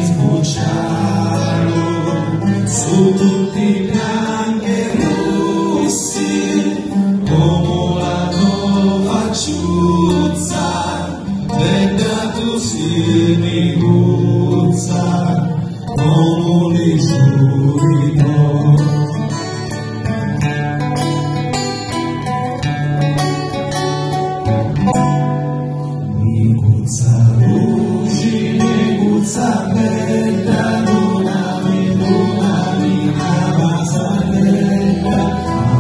sbucciato su tutti i bianchi e rossi, come la tua facciuzza, veda tu si mi guzza, come li surino. Mi guzza luci, mi guzza bella, donami una barzelletta,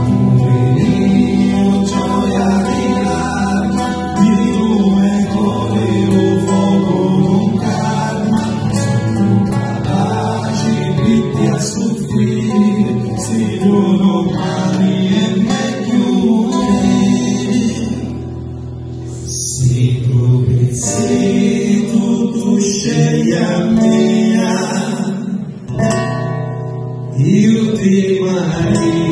amore mio, gioia di l'alma, di lume corre fuoco con calma, sono capaci di a soffrire, se io domani è meglio se tu scegli a mia, io ti immagino.